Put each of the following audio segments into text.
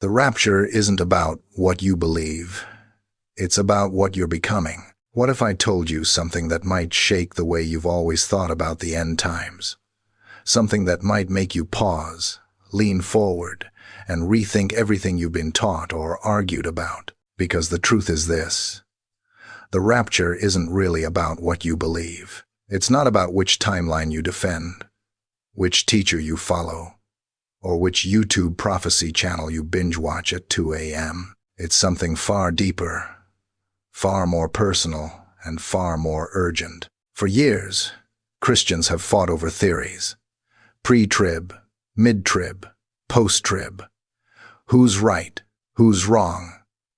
The rapture isn't about what you believe. It's about what you're becoming. What if I told you something that might shake the way you've always thought about the end times? Something that might make you pause, lean forward, and rethink everything you've been taught or argued about. Because the truth is this: the rapture isn't really about what you believe. It's not about which timeline you defend, which teacher you follow, or which YouTube prophecy channel you binge watch at 2 a.m. It's something far deeper, far more personal, and far more urgent. For years, Christians have fought over theories: pre-trib, mid-trib, post-trib. Who's right? Who's wrong?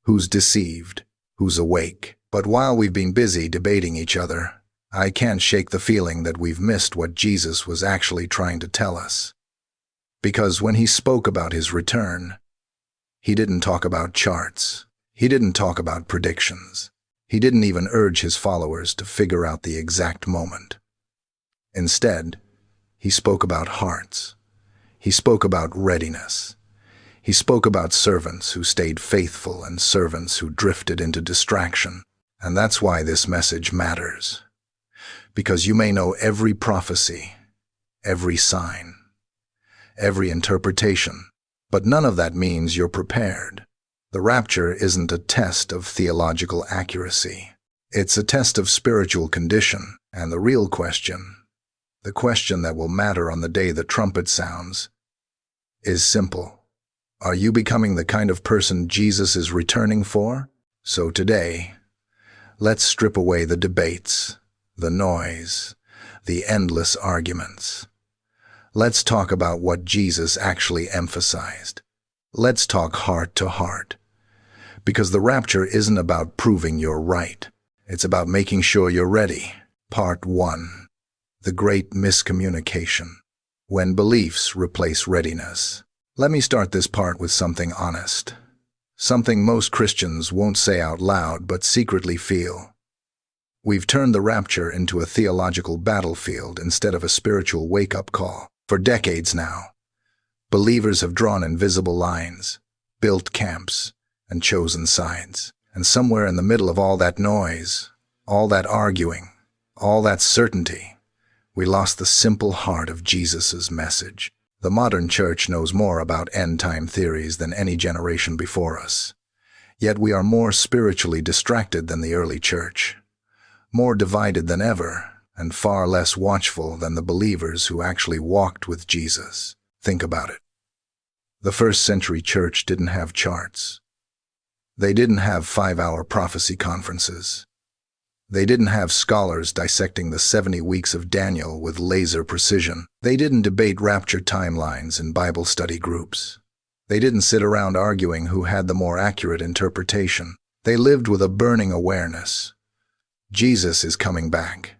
Who's deceived? Who's awake? But while we've been busy debating each other, I can't shake the feeling that we've missed what Jesus was actually trying to tell us. Because when he spoke about his return, he didn't talk about charts. He didn't talk about predictions. He didn't even urge his followers to figure out the exact moment. Instead, he spoke about hearts. He spoke about readiness. He spoke about servants who stayed faithful and servants who drifted into distraction. And that's why this message matters. Because you may know every prophecy, every sign, every interpretation, but none of that means you're prepared. The rapture isn't a test of theological accuracy. It's a test of spiritual condition, and the real question, the question that will matter on the day the trumpet sounds, is simple. Are you becoming the kind of person Jesus is returning for? So today, let's strip away the debates, the noise, the endless arguments. Let's talk about what Jesus actually emphasized. Let's talk heart to heart. Because the rapture isn't about proving you're right. It's about making sure you're ready. Part 1. The Great Miscommunication. When beliefs replace readiness. Let me start this part with something honest. Something most Christians won't say out loud but secretly feel. We've turned the rapture into a theological battlefield instead of a spiritual wake-up call. For decades now, believers have drawn invisible lines, built camps, and chosen sides. And somewhere in the middle of all that noise, all that arguing, all that certainty, we lost the simple heart of Jesus' message. The modern church knows more about end-time theories than any generation before us. Yet we are more spiritually distracted than the early church, more divided than ever, and far less watchful than the believers who actually walked with Jesus. Think about it. The first-century church didn't have charts. They didn't have 5-hour prophecy conferences. They didn't have scholars dissecting the 70 weeks of Daniel with laser precision. They didn't debate rapture timelines in Bible study groups. They didn't sit around arguing who had the more accurate interpretation. They lived with a burning awareness. Jesus is coming back,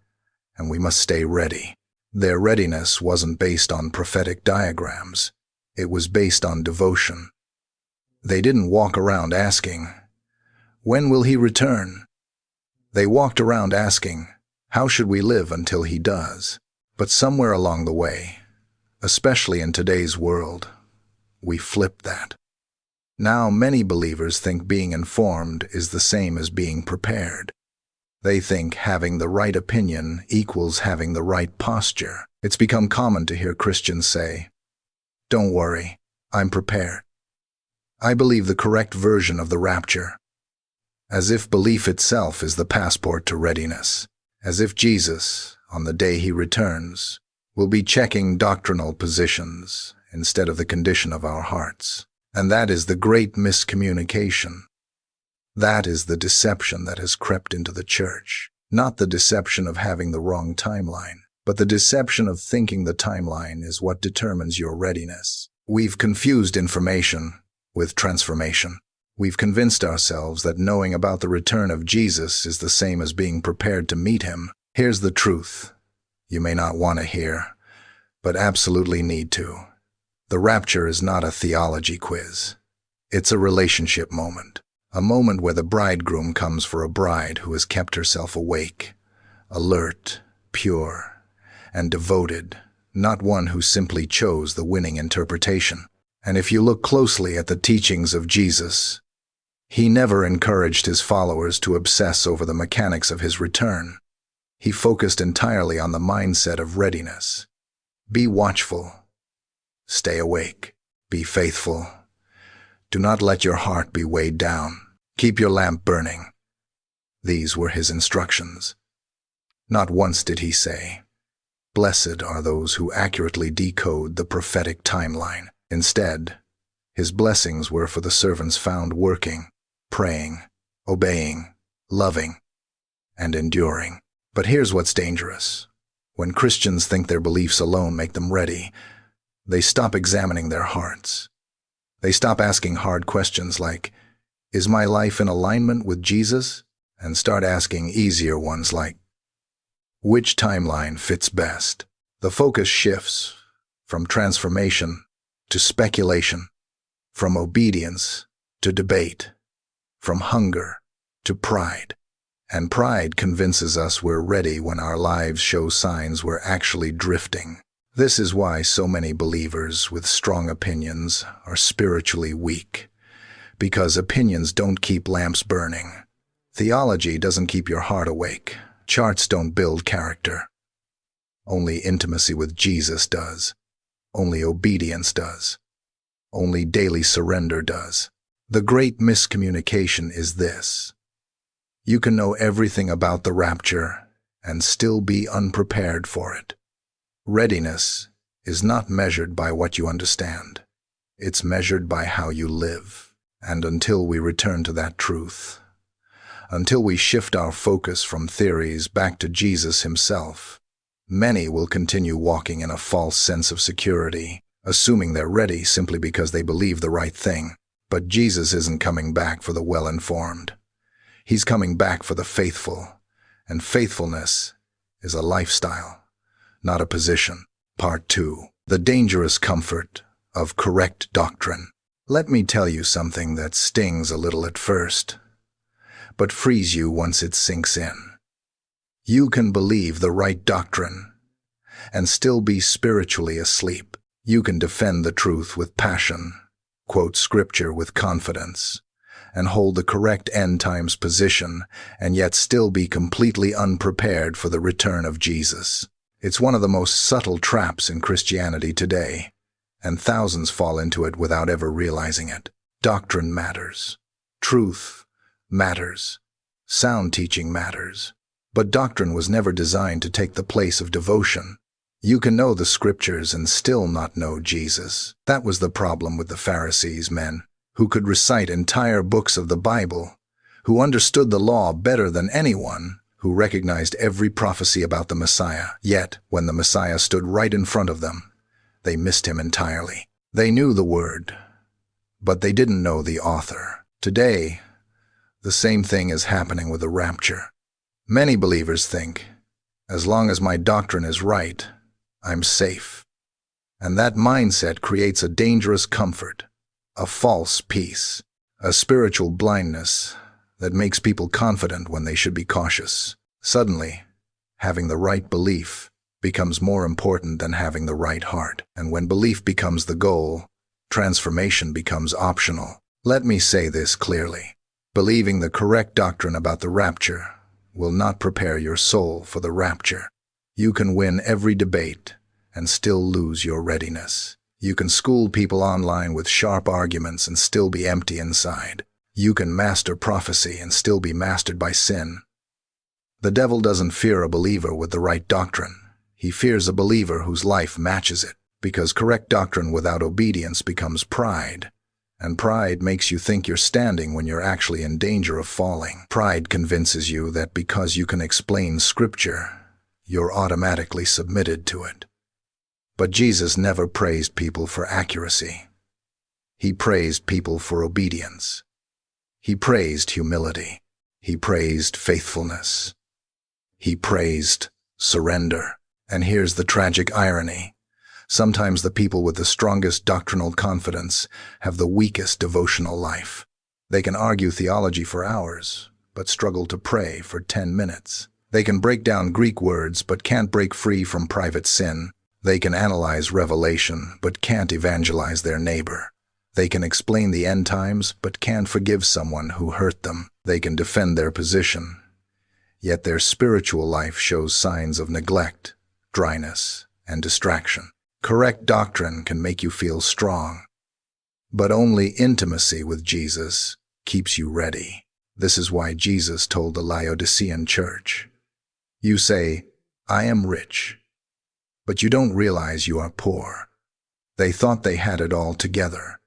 and we must stay ready. Their readiness wasn't based on prophetic diagrams. It was based on devotion. They didn't walk around asking, "When will he return?" They walked around asking, "How should we live until he does?" But somewhere along the way, especially in today's world, we flipped that. Now many believers think being informed is the same as being prepared. They think having the right opinion equals having the right posture. It's become common to hear Christians say, "Don't worry, I'm prepared. I believe the correct version of the rapture." As if belief itself is the passport to readiness. As if Jesus, on the day he returns, will be checking doctrinal positions instead of the condition of our hearts. And that is the great miscommunication. That is the deception that has crept into the church. Not the deception of having the wrong timeline, but the deception of thinking the timeline is what determines your readiness. We've confused information with transformation. We've convinced ourselves that knowing about the return of Jesus is the same as being prepared to meet him. Here's the truth you may not want to hear, but absolutely need to. The rapture is not a theology quiz. It's a relationship moment. A moment where the bridegroom comes for a bride who has kept herself awake, alert, pure, and devoted, not one who simply chose the winning interpretation. And if you look closely at the teachings of Jesus, he never encouraged his followers to obsess over the mechanics of his return. He focused entirely on the mindset of readiness. Be watchful. Stay awake. Be faithful. Do not let your heart be weighed down. Keep your lamp burning. These were his instructions. Not once did he say, "Blessed are those who accurately decode the prophetic timeline." Instead, his blessings were for the servants found working, praying, obeying, loving, and enduring. But here's what's dangerous. When Christians think their beliefs alone make them ready, they stop examining their hearts. They stop asking hard questions like, "Is my life in alignment with Jesus?" and start asking easier ones like, "Which timeline fits best?" The focus shifts from transformation to speculation, from obedience to debate, from hunger to pride. And pride convinces us we're ready when our lives show signs we're actually drifting. This is why so many believers with strong opinions are spiritually weak, because opinions don't keep lamps burning. Theology doesn't keep your heart awake. Charts don't build character. Only intimacy with Jesus does. Only obedience does. Only daily surrender does. The great miscommunication is this: you can know everything about the rapture and still be unprepared for it. Readiness is not measured by what you understand. It's measured by how you live. And until we return to that truth, until we shift our focus from theories back to Jesus himself, many will continue walking in a false sense of security, assuming they're ready simply because they believe the right thing. But Jesus isn't coming back for the well-informed. He's coming back for the faithful, and faithfulness is a lifestyle, not a position. Part 2. The dangerous comfort of correct doctrine. Let me tell you something that stings a little at first, but frees you once it sinks in. You can believe the right doctrine and still be spiritually asleep. You can defend the truth with passion, quote scripture with confidence, and hold the correct end times position, and yet still be completely unprepared for the return of Jesus. It's one of the most subtle traps in Christianity today, and thousands fall into it without ever realizing it. Doctrine matters. Truth matters. Sound teaching matters. But doctrine was never designed to take the place of devotion. You can know the scriptures and still not know Jesus. That was the problem with the Pharisees, men who could recite entire books of the Bible, who understood the law better than anyone, who recognized every prophecy about the Messiah. Yet, when the Messiah stood right in front of them, they missed him entirely. They knew the word, but they didn't know the author. Today, the same thing is happening with the rapture. Many believers think, as long as my doctrine is right, I'm safe. And that mindset creates a dangerous comfort, a false peace, a spiritual blindness that makes people confident when they should be cautious. Suddenly, having the right belief becomes more important than having the right heart. And when belief becomes the goal, transformation becomes optional. Let me say this clearly. Believing the correct doctrine about the rapture will not prepare your soul for the rapture. You can win every debate and still lose your readiness. You can school people online with sharp arguments and still be empty inside. You can master prophecy and still be mastered by sin. The devil doesn't fear a believer with the right doctrine. He fears a believer whose life matches it, because correct doctrine without obedience becomes pride. And pride makes you think you're standing when you're actually in danger of falling. Pride convinces you that because you can explain scripture, you're automatically submitted to it. But Jesus never praised people for accuracy. He praised people for obedience. He praised humility. He praised faithfulness. He praised surrender. And here's the tragic irony. Sometimes the people with the strongest doctrinal confidence have the weakest devotional life. They can argue theology for hours, but struggle to pray for 10 minutes. They can break down Greek words, but can't break free from private sin. They can analyze Revelation, but can't evangelize their neighbor. They can explain the end times, but can't forgive someone who hurt them. They can defend their position, yet their spiritual life shows signs of neglect, dryness, and distraction. Correct doctrine can make you feel strong, but only intimacy with Jesus keeps you ready. This is why Jesus told the Laodicean church, "You say, 'I am rich,' but you don't realize you are poor." They thought they had it all together.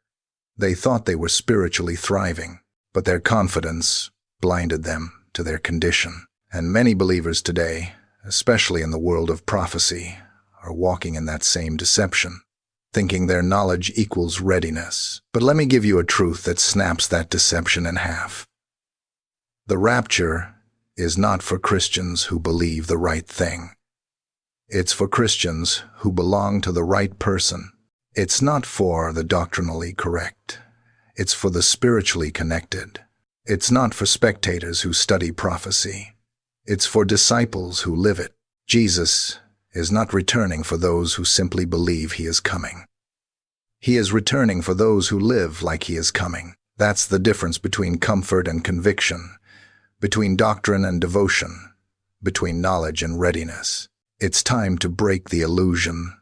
They thought they were spiritually thriving, but their confidence blinded them to their condition. And many believers today, especially in the world of prophecy, are walking in that same deception, thinking their knowledge equals readiness. But let me give you a truth that snaps that deception in half. The rapture is not for Christians who believe the right thing. It's for Christians who belong to the right person. It's not for the doctrinally correct. It's for the spiritually connected. It's not for spectators who study prophecy. It's for disciples who live it. Jesus is not returning for those who simply believe he is coming. He is returning for those who live like he is coming. That's the difference between comfort and conviction, between doctrine and devotion, between knowledge and readiness. It's time to break the illusion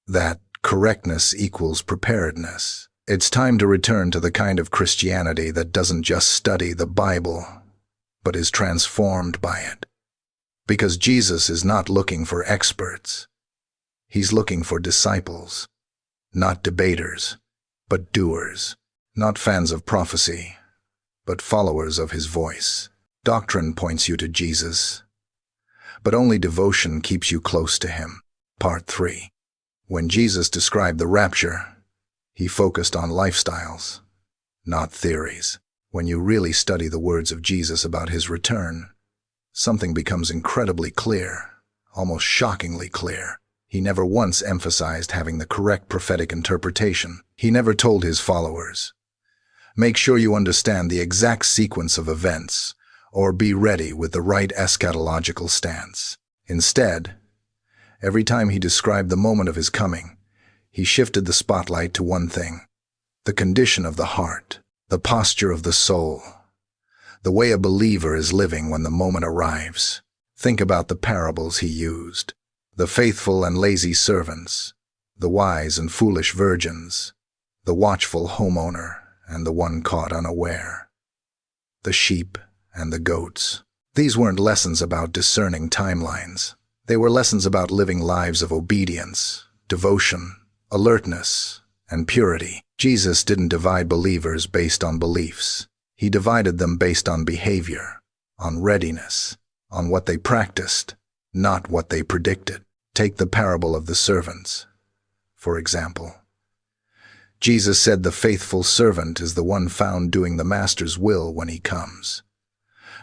that correctness equals preparedness. It's time to return to the kind of Christianity that doesn't just study the Bible, but is transformed by it. Because Jesus is not looking for experts. He's looking for disciples, not debaters, but doers, not fans of prophecy, but followers of his voice. Doctrine points you to Jesus, but only devotion keeps you close to him. Part 3. When Jesus described the rapture, he focused on lifestyles, not theories. When you really study the words of Jesus about his return, something becomes incredibly clear, almost shockingly clear. He never once emphasized having the correct prophetic interpretation. He never told his followers, "Make sure you understand the exact sequence of events," or "Be ready with the right eschatological stance." Instead, every time he described the moment of his coming, he shifted the spotlight to one thing: the condition of the heart, the posture of the soul, the way a believer is living when the moment arrives. Think about the parables he used: the faithful and lazy servants, the wise and foolish virgins, the watchful homeowner and the one caught unaware, the sheep and the goats. These weren't lessons about discerning timelines. They were lessons about living lives of obedience, devotion, alertness, and purity. Jesus didn't divide believers based on beliefs. He divided them based on behavior, on readiness, on what they practiced, not what they predicted. Take the parable of the servants, for example. Jesus said the faithful servant is the one found doing the master's will when he comes.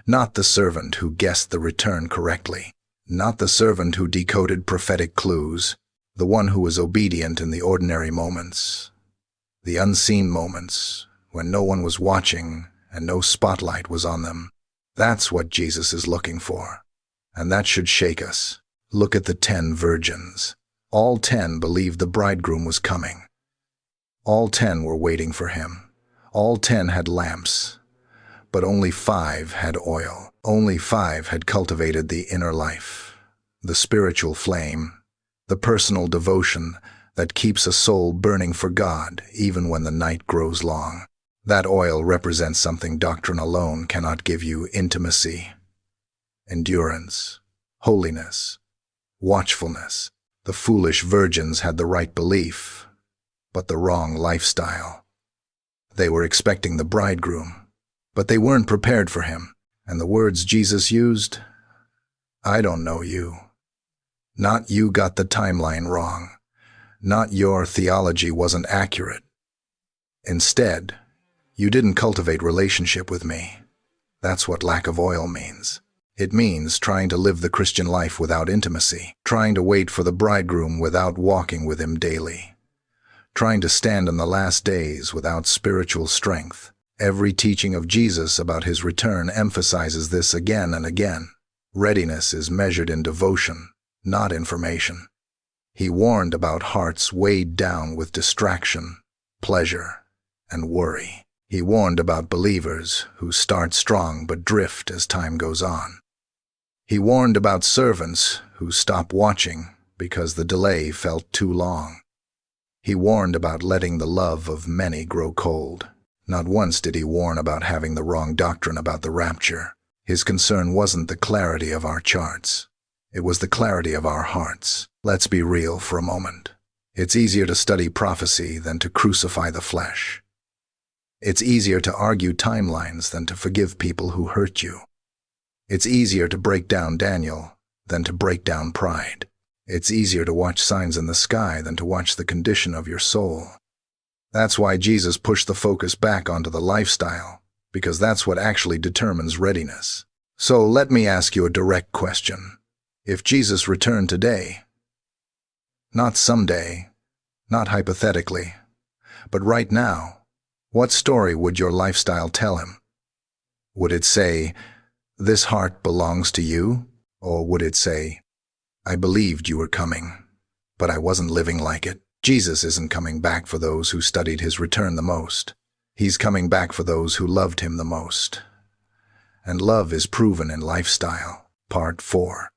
Not the servant who guessed the return correctly. Not the servant who decoded prophetic clues, the one who was obedient in the ordinary moments, the unseen moments when no one was watching and no spotlight was on them. That's what Jesus is looking for, and that should shake us. Look at the 10 virgins. All 10 believed the bridegroom was coming. All 10 were waiting for him. All 10 had lamps, but only 5 had oil. Only 5 had cultivated the inner life, the spiritual flame, the personal devotion that keeps a soul burning for God even when the night grows long. That oil represents something doctrine alone cannot give you: intimacy, endurance, holiness, watchfulness. The foolish virgins had the right belief, but the wrong lifestyle. They were expecting the bridegroom, but they weren't prepared for him. And the words Jesus used: "I don't know you." Not "you got the timeline wrong." Not "your theology wasn't accurate." Instead, "You didn't cultivate relationship with me." That's what lack of oil means. It means trying to live the Christian life without intimacy, trying to wait for the bridegroom without walking with him daily, trying to stand in the last days without spiritual strength. Every teaching of Jesus about his return emphasizes this again and again. Readiness is measured in devotion, not information. He warned about hearts weighed down with distraction, pleasure, and worry. He warned about believers who start strong but drift as time goes on. He warned about servants who stop watching because the delay felt too long. He warned about letting the love of many grow cold. Not once did he warn about having the wrong doctrine about the rapture. His concern wasn't the clarity of our charts. It was the clarity of our hearts. Let's be real for a moment. It's easier to study prophecy than to crucify the flesh. It's easier to argue timelines than to forgive people who hurt you. It's easier to break down Daniel than to break down pride. It's easier to watch signs in the sky than to watch the condition of your soul. That's why Jesus pushed the focus back onto the lifestyle, because that's what actually determines readiness. So let me ask you a direct question. If Jesus returned today, not someday, not hypothetically, but right now, what story would your lifestyle tell him? Would it say, "This heart belongs to you"? Or would it say, "I believed you were coming, but I wasn't living like it"? Jesus isn't coming back for those who studied his return the most. He's coming back for those who loved him the most. And love is proven in lifestyle. Part 4.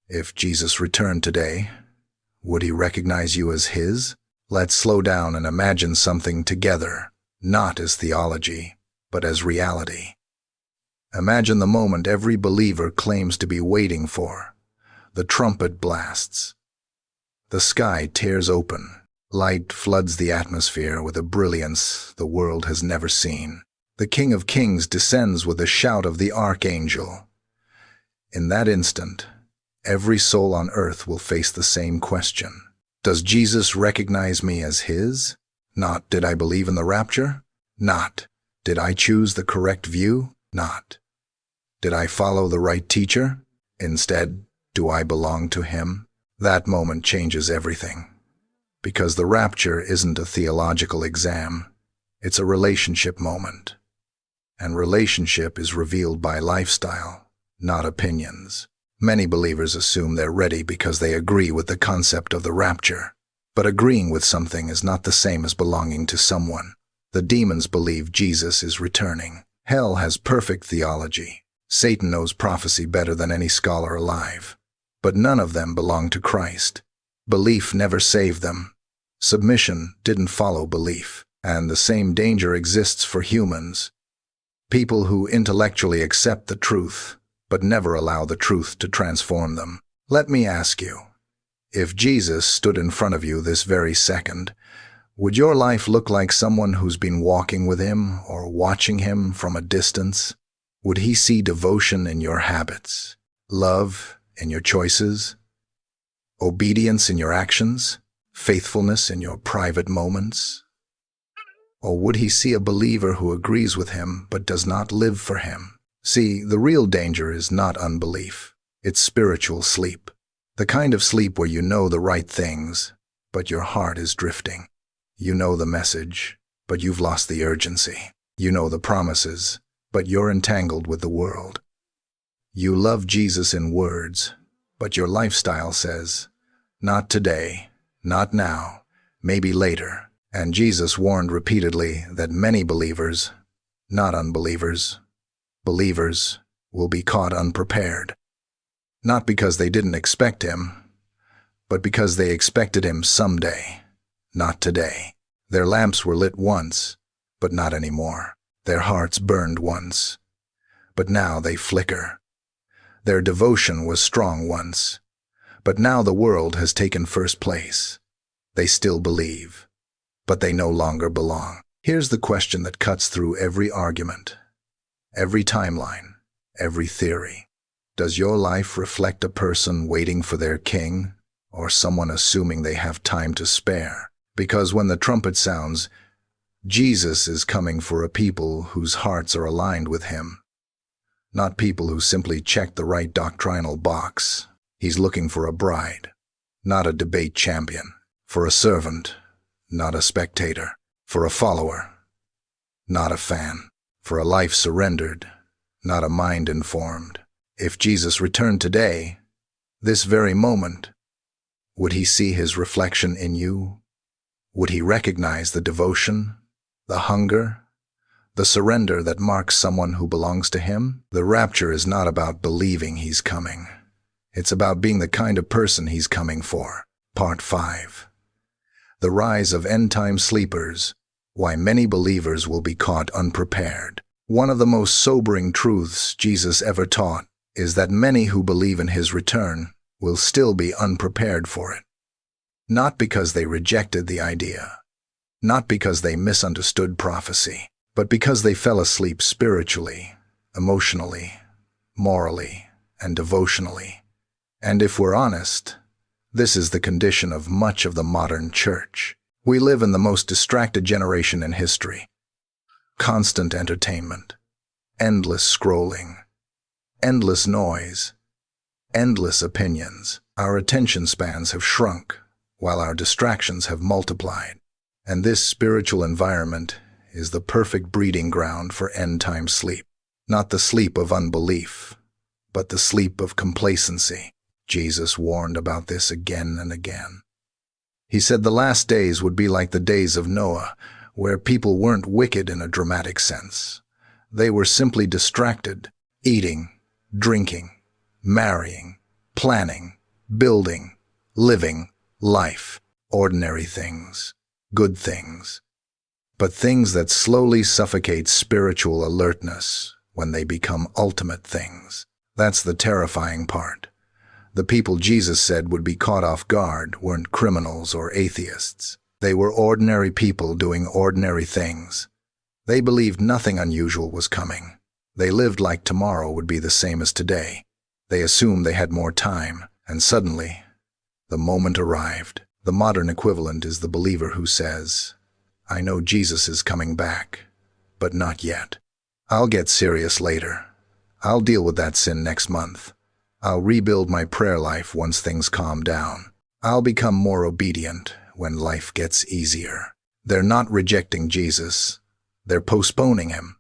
If Jesus returned today, would he recognize you as his? Let's slow down and imagine something together, not as theology, but as reality. Imagine the moment every believer claims to be waiting for. The trumpet blasts. The sky tears open. Light floods the atmosphere with a brilliance the world has never seen. The King of Kings descends with a shout of the archangel. In that instant, every soul on earth will face the same question. Does Jesus recognize me as his? Not, did I believe in the rapture? Not, did I choose the correct view? Not, did I follow the right teacher? Instead, do I belong to him? That moment changes everything. Because the rapture isn't a theological exam, it's a relationship moment. And relationship is revealed by lifestyle, not opinions. Many believers assume they're ready because they agree with the concept of the rapture. But agreeing with something is not the same as belonging to someone. The demons believe Jesus is returning. Hell has perfect theology. Satan knows prophecy better than any scholar alive. But none of them belong to Christ. Belief never saved them. Submission didn't follow belief. And the same danger exists for humans. People who intellectually accept the truth, but never allow the truth to transform them. Let me ask you, if Jesus stood in front of you this very second, would your life look like someone who's been walking with him or watching him from a distance? Would he see devotion in your habits, love in your choices, obedience in your actions, faithfulness in your private moments? Or would he see a believer who agrees with him but does not live for him? See, the real danger is not unbelief. It's spiritual sleep. The kind of sleep where you know the right things, but your heart is drifting. You know the message, but you've lost the urgency. You know the promises, but you're entangled with the world. You love Jesus in words, but your lifestyle says, "Not today, not now, maybe later." And Jesus warned repeatedly that many believers, not unbelievers, believers, will be caught unprepared. Not because they didn't expect him, but because they expected him someday, not today. Their lamps were lit once, but not anymore. Their hearts burned once, but now they flicker. Their devotion was strong once, but now the world has taken first place. They still believe, but they no longer belong. Here's the question that cuts through every argument, every timeline, every theory. Does your life reflect a person waiting for their king, or someone assuming they have time to spare? Because when the trumpet sounds, Jesus is coming for a people whose hearts are aligned with him, not people who simply check the right doctrinal box. He's looking for a bride, not a debate champion, for a servant, not a spectator, for a follower, not a fan, for a life surrendered, not a mind informed. If Jesus returned today, this very moment, Would he see his reflection in you? Would he recognize the devotion, the hunger, the surrender that marks someone who belongs to him? The rapture is not about believing he's coming. It's about being the kind of person he's coming for. Part 5. The Rise of End-Time Sleepers. Why many believers will be caught unprepared. One of the most sobering truths Jesus ever taught is that many who believe in his return will still be unprepared for it. Not because they rejected the idea, not because they misunderstood prophecy, but because they fell asleep spiritually, emotionally, morally, and devotionally. And if we're honest, this is the condition of much of the modern church. We live in the most distracted generation in history. Constant entertainment, endless scrolling, endless noise, endless opinions. Our attention spans have shrunk, while our distractions have multiplied. And this spiritual environment is the perfect breeding ground for end-time sleep. Not the sleep of unbelief, but the sleep of complacency. Jesus warned about this again and again. He said the last days would be like the days of Noah, where people weren't wicked in a dramatic sense. They were simply distracted, eating, drinking, marrying, planning, building, living, life, ordinary things, good things. But things that slowly suffocate spiritual alertness when they become ultimate things. That's the terrifying part. The people Jesus said would be caught off guard weren't criminals or atheists. They were ordinary people doing ordinary things. They believed nothing unusual was coming. They lived like tomorrow would be the same as today. They assumed they had more time, and suddenly, the moment arrived. The modern equivalent is the believer who says, "I know Jesus is coming back, but not yet. I'll get serious later. I'll deal with that sin next month. I'll rebuild my prayer life once things calm down. I'll become more obedient when life gets easier." They're not rejecting Jesus. They're postponing him.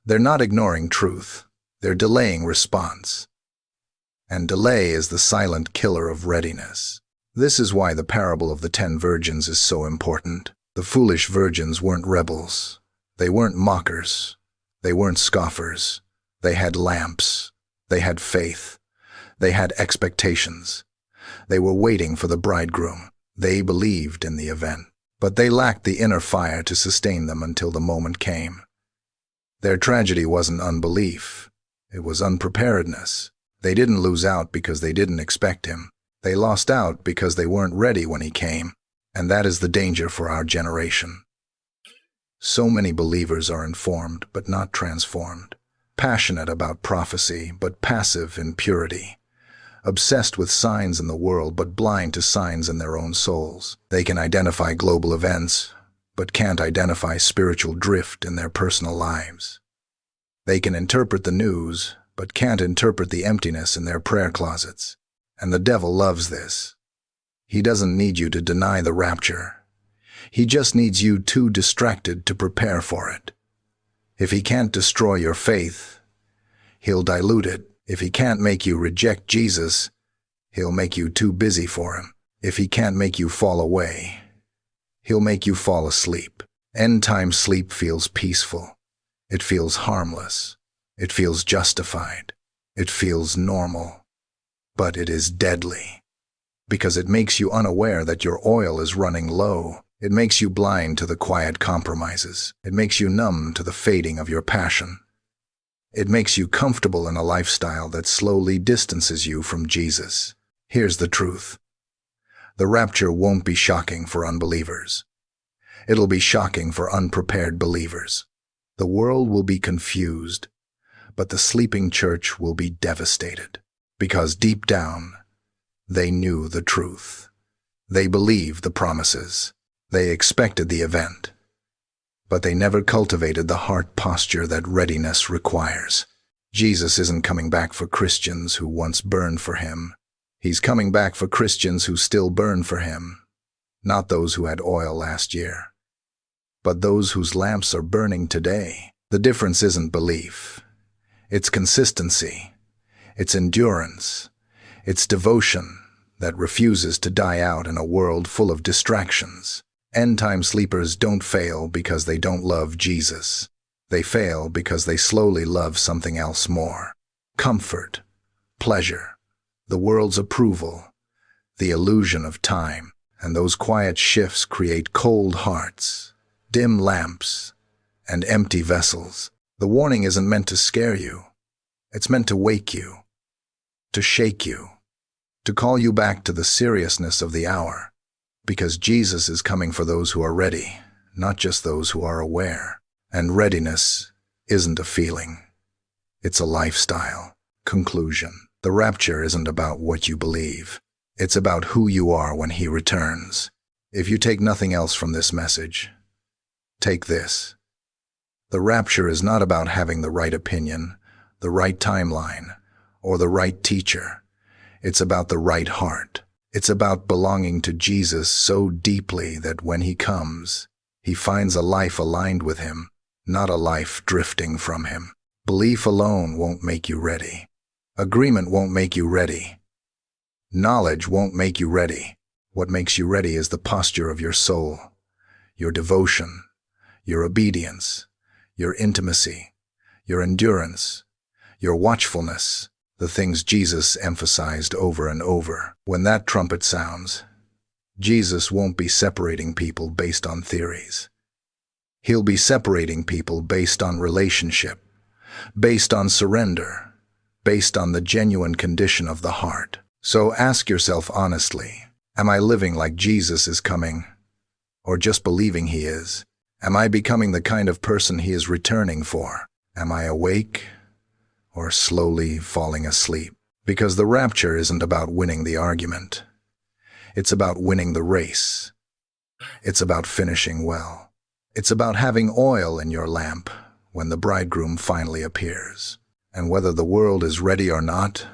They're not ignoring truth. They're delaying response. And delay is the silent killer of readiness. This is why the parable of the 10 virgins is so important. The foolish virgins weren't rebels. They weren't mockers. They weren't scoffers. They had lamps. They had faith. They had expectations. They were waiting for the bridegroom. They believed in the event. But they lacked the inner fire to sustain them until the moment came. Their tragedy wasn't unbelief. It was unpreparedness. They didn't lose out because they didn't expect him. They lost out because they weren't ready when he came. And that is the danger for our generation. So many believers are informed but not transformed. Passionate about prophecy but passive in purity. Obsessed with signs in the world but blind to signs in their own souls. They can identify global events, but can't identify spiritual drift in their personal lives. They can interpret the news, but can't interpret the emptiness in their prayer closets. And the devil loves this. He doesn't need you to deny the rapture. He just needs you too distracted to prepare for it. If he can't destroy your faith, he'll dilute it. If he can't make you reject Jesus, he'll make you too busy for him. If he can't make you fall away, he'll make you fall asleep. End-time sleep feels peaceful. It feels harmless. It feels justified. It feels normal. But it is deadly. Because it makes you unaware that your oil is running low. It makes you blind to the quiet compromises. It makes you numb to the fading of your passion. It makes you comfortable in a lifestyle that slowly distances you from Jesus. Here's the truth. The rapture won't be shocking for unbelievers. It'll be shocking for unprepared believers. The world will be confused, but the sleeping church will be devastated. Because deep down, they knew the truth. They believed the promises. They expected the event. But they never cultivated the heart posture that readiness requires. Jesus isn't coming back for Christians who once burned for him. He's coming back for Christians who still burn for him. Not those who had oil last year, but those whose lamps are burning today. The difference isn't belief. It's consistency. It's endurance. It's devotion, that refuses to die out in a world full of distractions. End-time sleepers don't fail because they don't love Jesus. They fail because they slowly love something else more. Comfort, pleasure, the world's approval, the illusion of time, and those quiet shifts create cold hearts, dim lamps, and empty vessels. The warning isn't meant to scare you. It's meant to wake you, to shake you, to call you back to the seriousness of the hour, because Jesus is coming for those who are ready, not just those who are aware. And readiness isn't a feeling. It's a lifestyle. Conclusion. The rapture isn't about what you believe. It's about who you are when He returns. If you take nothing else from this message, take this. The rapture is not about having the right opinion, the right timeline, or the right teacher. It's about the right heart. It's about belonging to Jesus so deeply that when He comes, He finds a life aligned with Him, not a life drifting from Him. Belief alone won't make you ready. Agreement won't make you ready. Knowledge won't make you ready. What makes you ready is the posture of your soul, your devotion, your obedience, your intimacy, your endurance, your watchfulness, the things Jesus emphasized over and over. When that trumpet sounds, Jesus won't be separating people based on theories. He'll be separating people based on relationship, based on surrender, based on the genuine condition of the heart. So ask yourself honestly, am I living like Jesus is coming, or just believing He is? Am I becoming the kind of person He is returning for? Am I awake, or slowly falling asleep? Because the rapture isn't about winning the argument. It's about winning the race. It's about finishing well. It's about having oil in your lamp when the bridegroom finally appears. And whether the world is ready or not,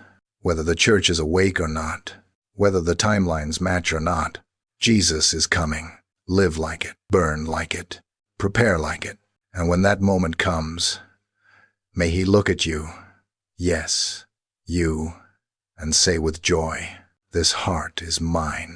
whether the church is awake or not, whether the timelines match or not, Jesus is coming. Live like it, burn like it, prepare like it. And when that moment comes, may He look at you, yes, you, and say with joy, "This heart is mine."